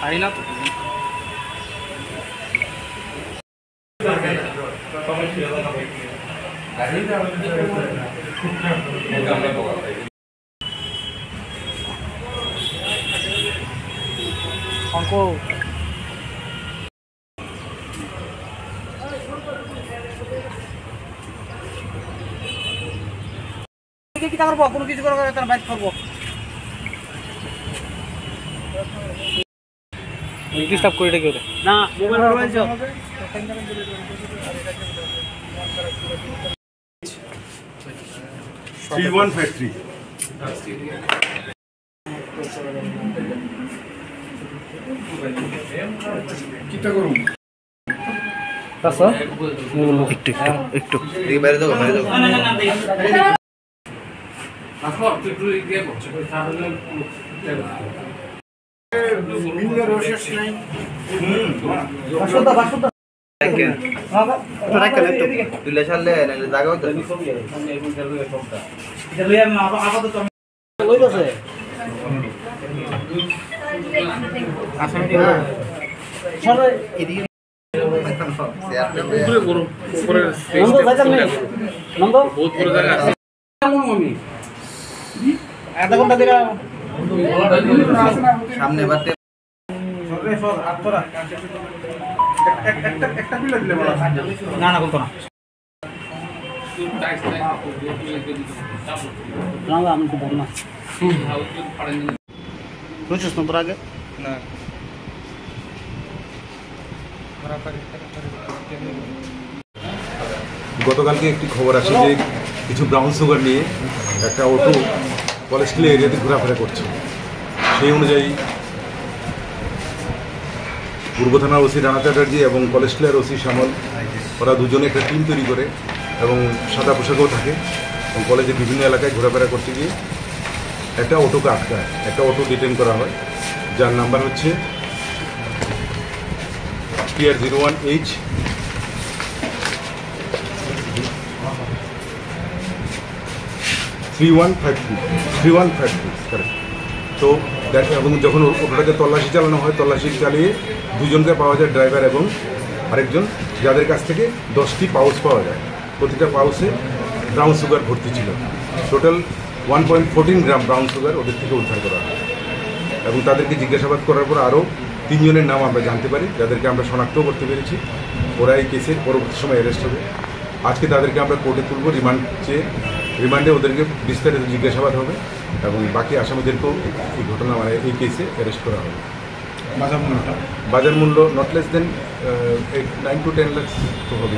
খাই না তো কি করবো কোনো কিছু করে তার বাইক করবো ডিস্টার্ব করে রেখে না মোবাইল রয়েছে 3153 কিটা করুন আচ্ছা একটু একটু এই বাইরে দাও আসো একটু দিয়ে বলছো তাহলে মিনিমাম রোশেস নাই বাসুদা তো রাখলে তো তুলে ছাড়লে নালে জায়গাও তো এটা লইয়া আপাতত লই গেছে আসামটি সরে এদিকে উপরে গরম উপরে নন্দ জায়গা নেই নন্দ বহুত বড় জায়গা আছে আমি আধা ঘন্টা দিরা সামনে বাতে সরে সর আতরা একটা বিলা দিলে বলা না না বলতো না না আমি তো বল না রুচস না তোর আগে না গতকালকে একটি খবর আসে যে কিছু ব্রাউন সুগার নিয়ে একটা অটো কলেস্ট্রল এরিয়াতে ঘোরাফেরা করছে সেই অনুযায়ী পূর্ব থানার ওসি রানা চ্যাটার্জি এবং কলেস্ট্রলের ওসি শ্যামল ওরা দুজনে একটা টিম তৈরি করে এবং সাদা পোশাকও থাকে এবং কলেজের বিভিন্ন এলাকায় ঘোরাফেরা করতে গিয়ে একটা অটোকে আটকায় একটা অটো ডিটেন করা হয় যার নাম্বার হচ্ছে PR01H 3153 কারেক্ট। তো এবং যখন অটোটাকে তল্লাশি চালানো হয় তল্লাশি চালিয়ে দুজনকে পাওয়া যায় ড্রাইভার এবং আরেকজন যাদের কাছ থেকে 10টি পাউচ পাওয়া যায় প্রতিটা পাউচে ব্রাউন সুগার ভর্তি ছিল টোটাল 1.14 গ্রাম ব্রাউন সুগার ওদের থেকে উদ্ধার করা হয় এবং তাদেরকে জিজ্ঞাসাবাদ করার পর আরও 3 জনের নাম আমরা জানতে পারি যাদেরকে আমরা শনাক্তও করতে পেরেছি ওরা এই কেসের পরবর্তী সময় অ্যারেস্ট হবে আজকে তাদেরকে আমরা কোর্টে তুলব রিমান্ডে ওদেরকে বিস্তারিত জিজ্ঞাসাবাদ হবে এবং বাকি আসামিদেরকেও এই ঘটনা এই কেসে অ্যারেস্ট করা হবে বাজার মূল্য not less than 9 to 10 lakh তো হবে